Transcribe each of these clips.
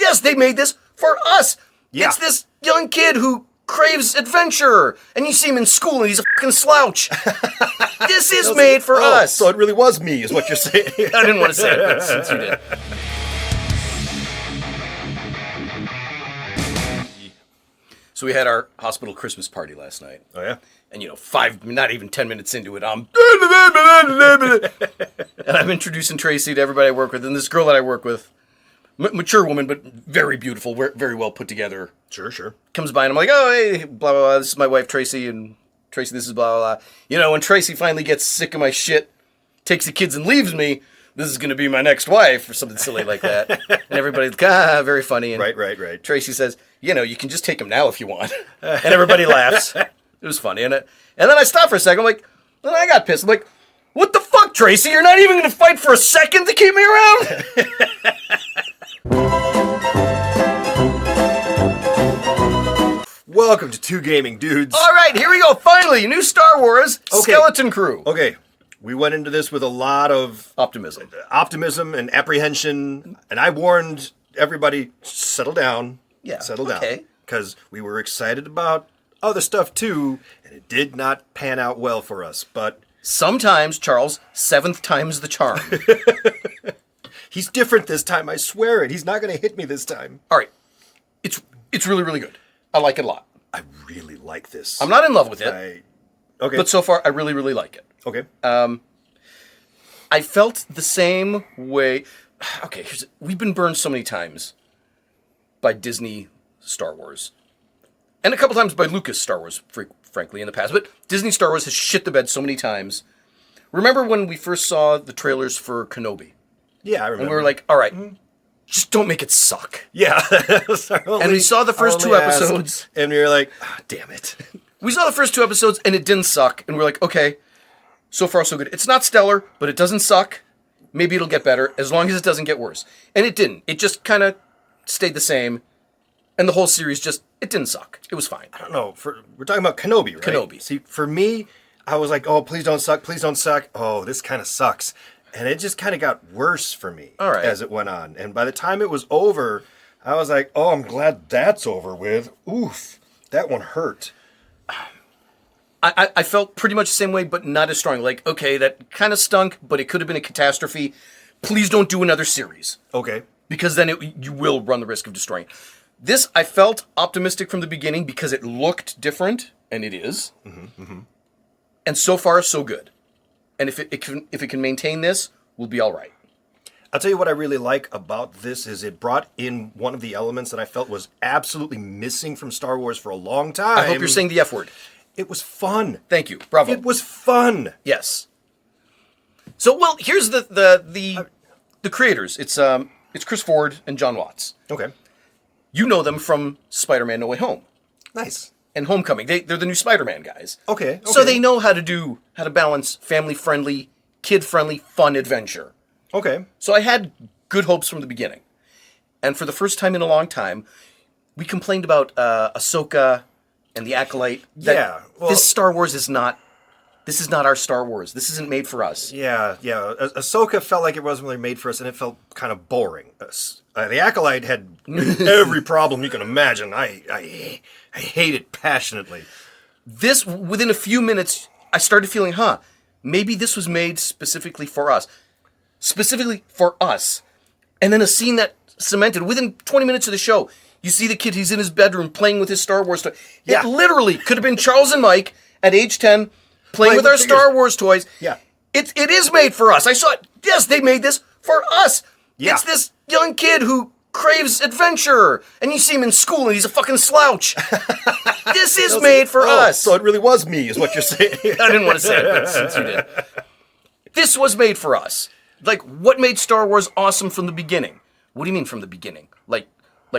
yes, they made this for us. Yeah. It's this young kid who craves adventure, and you see him in school, and he's a fucking slouch. This is made for us. So it really was me, is what you're saying. I didn't want to say it, but since you did. So we had our hospital Christmas party last night. Oh, yeah? And, not even 10 minutes into it, and I'm introducing Tracy to everybody I work with, and this girl that I work with, mature woman, but very beautiful, very well put together. Sure. Comes by, and I'm like, oh, hey, blah, blah, blah, this is my wife, Tracy, and Tracy, this is blah, blah, blah. When Tracy finally gets sick of my shit, takes the kids and leaves me, this is going to be my next wife, or something silly like that. And everybody's like, very funny. And Right. Tracy says, you can just take him now if you want. And everybody laughs. It was funny. And then I stopped for a second. I'm like, then I got pissed. I'm like, what the fuck, Tracy? You're not even going to fight for a second to keep me around? Welcome to Two Gaming Dudes. All right, here we go. Finally, new Star Wars Skeleton Crew. Okay, we went into this with a lot of optimism and apprehension, and I warned everybody, settle down. Yeah, settle down. Because we were excited about other stuff too, and it did not pan out well for us, but... Sometimes, Charles, 7th time's the charm. He's different this time, I swear it. He's not going to hit me this time. All right. It's really, really good. I like it a lot. I really like this. I'm not in love with it. Okay. But so far, I really, really like it. Okay. I felt the same way... Okay, we've been burned so many times by Disney Star Wars. And a couple times by Lucas Star Wars, frankly, in the past. But Disney Star Wars has shit the bed so many times. Remember when we first saw the trailers for Kenobi? Yeah, I remember. And we were like, all right, just don't make it suck. Yeah. And we saw the first 2 episodes. And we were like, damn it. We saw the first 2 episodes, and it didn't suck. And we're like, okay, so far so good. It's not stellar, but it doesn't suck. Maybe it'll get better, as long as it doesn't get worse. And it didn't. It just kind of stayed the same. And the whole series it didn't suck. It was fine. I don't know. We're talking about Kenobi, right? Kenobi. See, for me, I was like, oh, please don't suck. Please don't suck. Oh, this kind of sucks. And it just kind of got worse for me as it went on. And by the time it was over, I was like, oh, I'm glad that's over with. Oof, that one hurt. I felt pretty much the same way, but not as strong. Like, okay, that kind of stunk, but it could have been a catastrophe. Please don't do another series. Okay. Because then you will run the risk of destroying it. This, I felt optimistic from the beginning because it looked different, and it is. Mm-hmm. And so far, so good. And if it can maintain this, we'll be all right. I'll tell you what I really like about this is it brought in one of the elements that I felt was absolutely missing from Star Wars for a long time. I hope you're saying the F word. It was fun. Thank you. Bravo. It was fun. Yes. So, well, here's the creators. It's Chris Ford and John Watts. Okay. You know them from Spider-Man No Way Home. Nice. And Homecoming. They're the new Spider-Man guys. Okay. So they know how to balance family-friendly, kid-friendly, fun adventure. Okay. So I had good hopes from the beginning. And for the first time in a long time, we complained about Ahsoka and the Acolyte. This Star Wars is not... This is not our Star Wars. This isn't made for us. Yeah. Ahsoka felt like it wasn't really made for us, and it felt kind of boring. The Acolyte had every problem you can imagine. I hate it passionately. This, within a few minutes, I started feeling, maybe this was made specifically for us. Specifically for us. And then a scene that cemented, within 20 minutes of the show, you see the kid, he's in his bedroom playing with his Star Wars toy. Yeah. It literally could have been Charles and Mike at age 10 playing with our figures. Star Wars toys. Yeah. It is made for us. I saw it. Yes, they made this for us. Yeah. It's this young kid who craves adventure. And you see him in school and he's a fucking slouch. This is made for us. So it really was me, is what you're saying. I didn't want to say it, but since you did. This was made for us. Like, what made Star Wars awesome from the beginning? What do you mean from the beginning? Like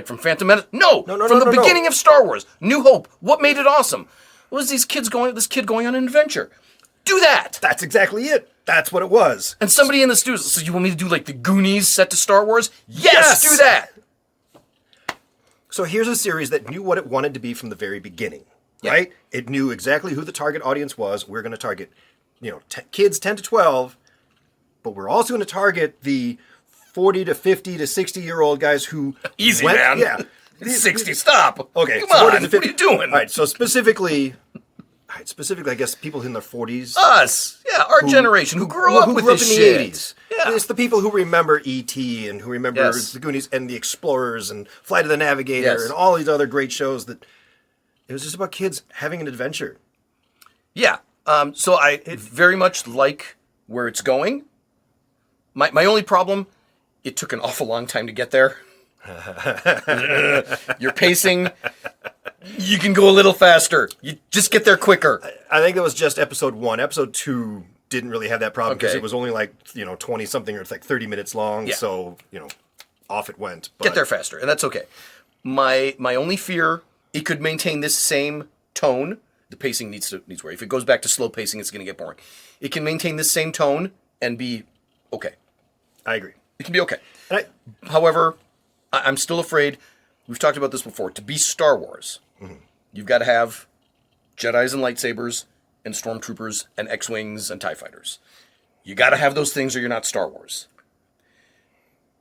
from Phantom Menace? No, from the beginning of Star Wars. New Hope. What made it awesome? Was this kid going on an adventure? Do that. That's exactly it. That's what it was. And somebody in the studio says, you want me to do like the Goonies set to Star Wars? Yes, do that. So here's a series that knew what it wanted to be from the very beginning, right? It knew exactly who the target audience was. We're going to target, kids 10 to 12, but we're also going to target the 40 to 50 to 60-year-old guys who Easy, man. Yeah. 60, stop. Okay. Come on, what are you doing? All right, so specifically, I guess people in their 40s. Us. Yeah, our generation who grew up with this in shit. the 80s. Yeah. It's the people who remember E.T. and who remember the Goonies and the Explorers and Flight of the Navigator and all these other great shows that it was just about kids having an adventure. Yeah. So I very much like where it's going. My only problem, it took an awful long time to get there. Your pacing, you can go a little faster. You just get there quicker. I think that was just episode 1. Episode 2 didn't really have that problem because it was only 20 something or it's 30 minutes long. Yeah. So, off it went. But... Get there faster, and that's okay. My only fear, it could maintain this same tone. The pacing needs work. If it goes back to slow pacing, it's going to get boring. It can maintain this same tone and be okay. I agree. It can be okay. However, I'm still afraid, we've talked about this before, to be Star Wars, you've got to have Jedis and lightsabers and stormtroopers and X-Wings and TIE fighters. You got to have those things or you're not Star Wars.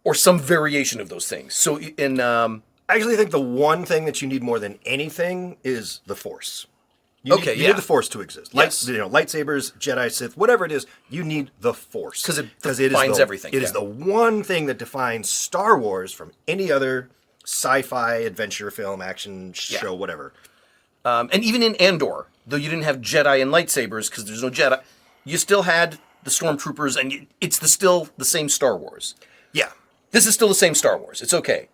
Or some variation of those things. So I actually think the one thing that you need more than anything is the Force. You need the Force to exist. Yes. Lightsabers, Jedi, Sith, whatever it is, you need the Force. Because it defines everything. It is the one thing that defines Star Wars from any other sci-fi, adventure film, action show, whatever. And even in Andor, though you didn't have Jedi and lightsabers because there's no Jedi, you still had the stormtroopers, and it's still the same Star Wars. Yeah. This is still the same Star Wars. It's okay.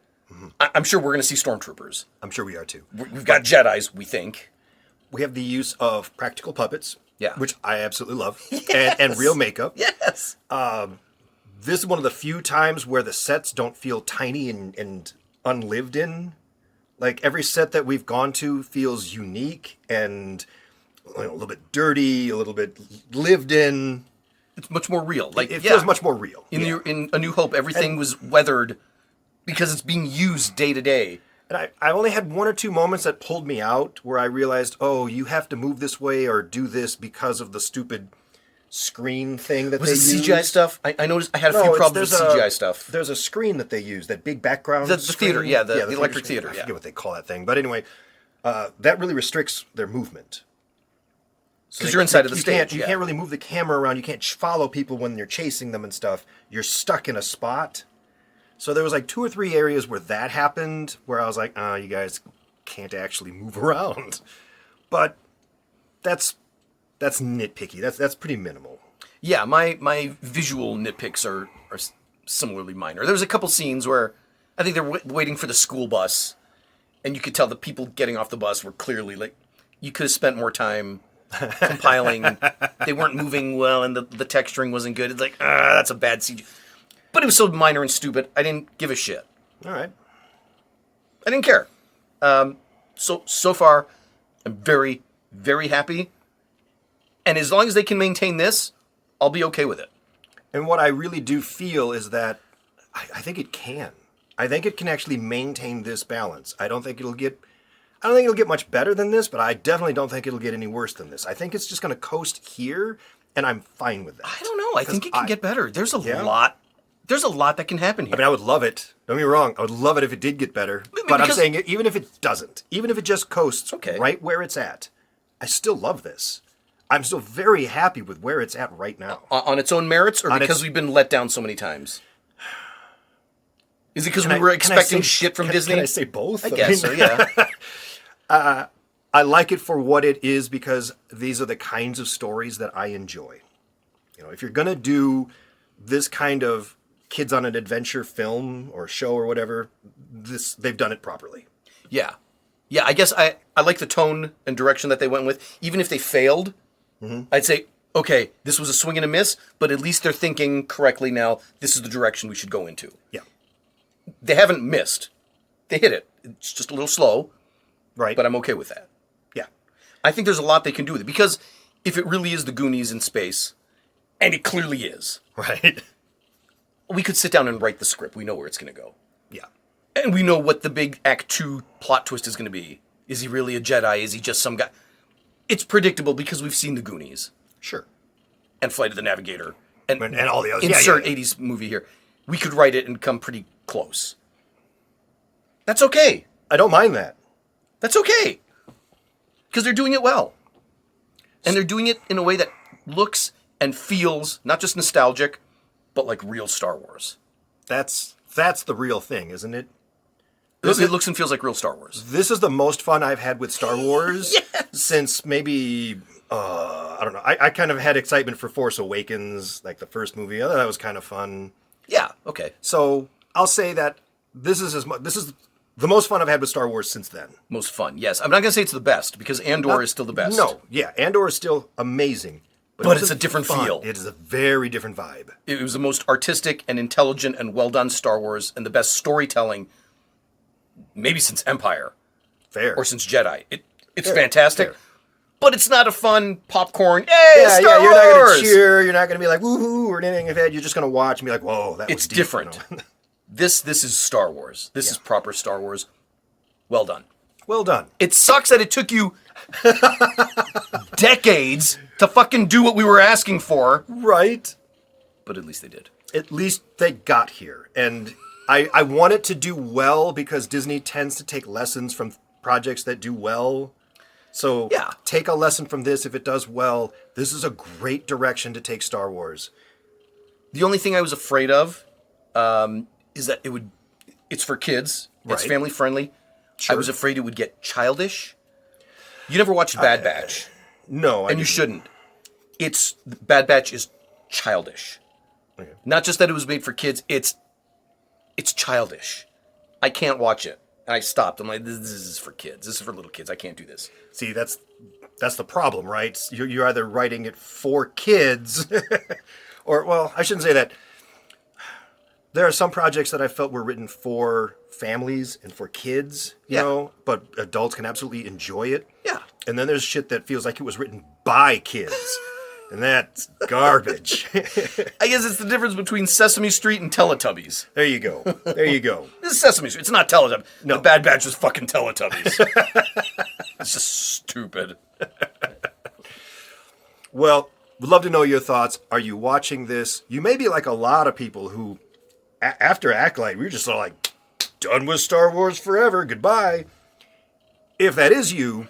I'm sure we're going to see stormtroopers. I'm sure we are too. We've got Jedis, we think. We have the use of practical puppets, which I absolutely love, Yes. and real makeup. Yes. This is one of the few times where the sets don't feel tiny and unlived in. Like, every set that we've gone to feels unique and a little bit dirty, a little bit lived in. It's much more real. Like it feels much more real. In A New Hope, everything was weathered because it's being used day to day. And I only had 1 or 2 moments that pulled me out where I realized, oh, you have to move this way or do this because of the stupid screen thing that they use. Was it CGI stuff? I noticed I had a few problems with CGI stuff. There's a screen that they use, that big background the screen. Theater, the electric theater. I forget what they call that thing. But anyway, that really restricts their movement. Because you're inside of the stage. You can't really move the camera around. You can't follow people when you're chasing them and stuff. You're stuck in a spot. So there was 2 or 3 areas where that happened, where I was like, you guys can't actually move around. But that's nitpicky. That's pretty minimal. Yeah, my visual nitpicks are similarly minor. There was a couple scenes where I think they're waiting for the school bus, and you could tell the people getting off the bus were clearly you could have spent more time compiling. They weren't moving well, and the texturing wasn't good. It's that's a bad CG. But it was so minor and stupid, I didn't give a shit. All right. I didn't care. So far, I'm very, very happy. And as long as they can maintain this, I'll be okay with it. And what I really do feel is that I think it can. I think it can actually maintain this balance. I don't think it'll get much better than this, but I definitely don't think it'll get any worse than this. I think it's just going to coast here, and I'm fine with that. I don't know. I think it can get better. There's a lot. There's a lot that can happen here. I mean, I would love it. Don't get me wrong. I would love it if it did get better. But I'm saying even if it doesn't, even if it just coasts right where it's at, I still love this. I'm still very happy with where it's at right now. On its own merits, or because we've been let down so many times? Is it because we were expecting shit from Disney? Can I say both? I guess so, yeah. I like it for what it is because these are the kinds of stories that I enjoy. If you're going to do this kind of kids on an adventure film or show or whatever, they've done it properly. Yeah. Yeah, I guess I like the tone and direction that they went with. Even if they failed, I'd say, okay, this was a swing and a miss, but at least they're thinking correctly now. This is the direction we should go into. Yeah. They haven't missed. They hit it. It's just a little slow. Right. But I'm okay with that. Yeah. I think there's a lot they can do with it. Because if it really is the Goonies in space, and it clearly is. Right. We could sit down and write the script. We know where it's going to go. Yeah. And we know what the big Act 2 plot twist is going to be. Is he really a Jedi? Is he just some guy? It's predictable because we've seen the Goonies. Sure. And Flight of the Navigator. And all the others. Insert 80s movie here. we could write it and come pretty close. That's okay. I don't mind that. That's okay. Because they're doing it well. And they're doing it in a way that looks and feels not just nostalgic, but like real Star Wars. That's the real thing, isn't it? It looks and feels like real Star Wars. This is the most fun I've had with Star Wars Yes! since maybe, I don't know. I kind of had excitement for Force Awakens, like the first movie. I thought that was kind of fun. Yeah, okay. So I'll say that this is the most fun I've had with Star Wars since then. Most fun, yes. I'm not going to say it's the best, because Andor is still the best. No, yeah, Andor is still amazing. But it's a different fun. feel. It is a very different vibe. It was the most artistic and intelligent and well-done Star Wars, and the best storytelling, maybe since Empire. Fair. Or since Jedi. It's Fair. fantastic. Fair. But it's not a fun popcorn, hey, Star you're Wars! not going to cheer, you're not going to be like, woohoo, or anything like that. You're just going to watch and be like, whoa, that was It's deep, different. You know? This is Star Wars. This is proper Star Wars. Well done. Well done. It sucks that it took you decades to fucking do what we were asking for. Right. But at least they did. At least they got here. And I want it to do well because Disney tends to take lessons from projects that do well. So take a lesson from this if it does well. This is a great direction to take Star Wars. The only thing I was afraid of is that it's for kids. It's Right. family friendly. Sure. I was afraid it would get childish. You never watched Bad Batch. No, And you shouldn't. Bad Batch is childish. Okay. Not just that it was made for kids, it's childish. I can't watch it. And I stopped. I'm like, this is for kids. This is for little kids. I can't do this. See, that's the problem, right? You're either writing it for kids, or, well, I shouldn't say that. There are some projects that I felt were written for families and for kids, you know, but adults can absolutely enjoy it. Yeah. And then there's shit that feels like it was written by kids. And that's garbage. I guess it's the difference between Sesame Street and Teletubbies. There you go. There you go. This is Sesame Street. It's not Teletubbies. No. The Bad Batch was fucking Teletubbies. It's just stupid. Well, would love to know your thoughts. Are you watching this? You may be like a lot of people who, after Acolyte, we were just sort of like, done with Star Wars forever. Goodbye. If that is you,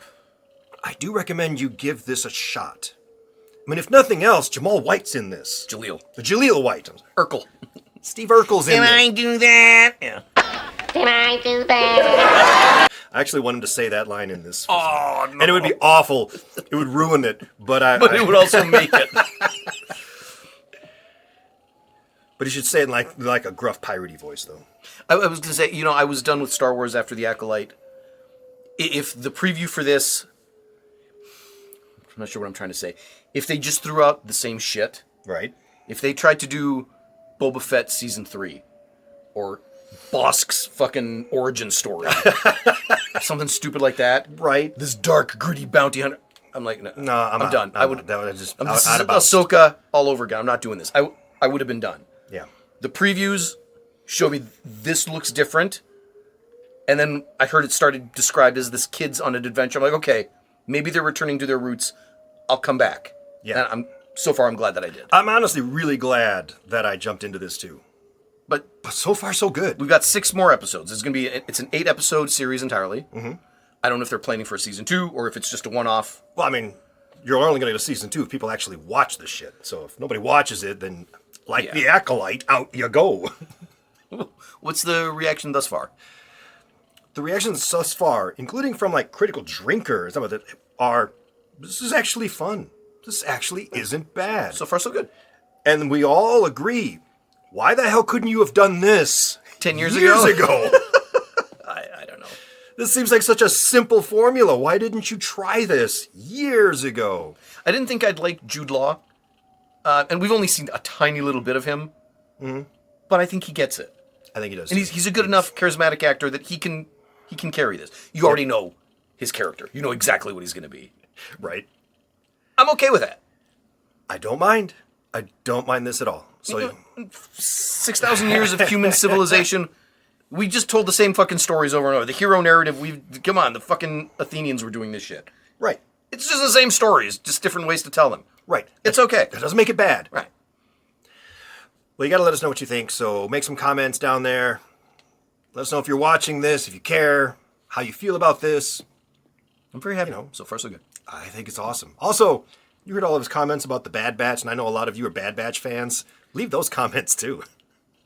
I do recommend you give this a shot. I mean, if nothing else, Jamal White's in this. Jaleel White. Urkel. Steve Urkel's in Can this. I do that? Yeah. Can I do that? I actually want him to say that line in this. Oh, no. And it would be awful. It would ruin it. But it would also make it. But he should say it in like a gruff piratey voice, though. I was going to say, I was done with Star Wars after the Acolyte. If the preview for this, I'm not sure what I'm trying to say. If they just threw out the same shit, Right. if they tried to do Boba Fett Season 3, or Bosk's fucking origin story, something stupid like that, Right. this dark, gritty bounty hunter, I'm like, no, I'm done. This is Ahsoka all over again. I'm not doing this. I would have been done. Yeah. The previews show me this looks different. And then I heard it started described as this kid's on an adventure. I'm like, okay, maybe they're returning to their roots. I'll come back. Yeah. And so far I'm glad that I did. I'm honestly really glad that I jumped into this too. But so far, so good. we've got 6 more episodes. It's an 8-episode series entirely. Mm-hmm. I don't know if they're planning for a season 2 or if it's just a one-off. Well, I mean, you're only going to get a season 2 if people actually watch this shit. So if nobody watches it, then the Acolyte, out you go. What's the reaction thus far? The reactions thus far, including from like critical drinkers, are this is actually fun. This actually isn't bad. So far, so good. And we all agree. Why the hell couldn't you have done this 10 years ago? I don't know. This seems like such a simple formula. Why didn't you try this years ago? I didn't think I'd like Jude Law. And we've only seen a tiny little bit of him. Mm-hmm. But I think he gets it. I think he does. And he's a good enough charismatic actor that he can carry this. You already know his character. You know exactly what he's going to be. Right. I'm okay with that. I don't mind. I don't mind this at all. So 6,000 years of human civilization. We just told the same fucking stories over and over. The hero narrative, come on, the fucking Athenians were doing this shit. Right. It's just the same stories, just different ways to tell them. Right. It's okay. That doesn't make it bad. Right. Well, you got to let us know what you think, so make some comments down there. Let us know if you're watching this, if you care, how you feel about this. I'm very happy. So far, so good. I think it's awesome. Also, you heard all of his comments about the Bad Batch, and I know a lot of you are Bad Batch fans. Leave those comments, too.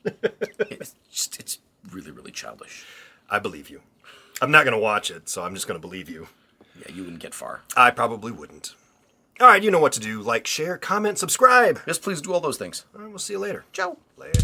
It's really, really childish. I believe you. I'm not going to watch it, so I'm just going to believe you. Yeah, you wouldn't get far. I probably wouldn't. All right, you know what to do. Like, share, comment, subscribe. Yes, please do all those things. All right, we'll see you later. Ciao. Later.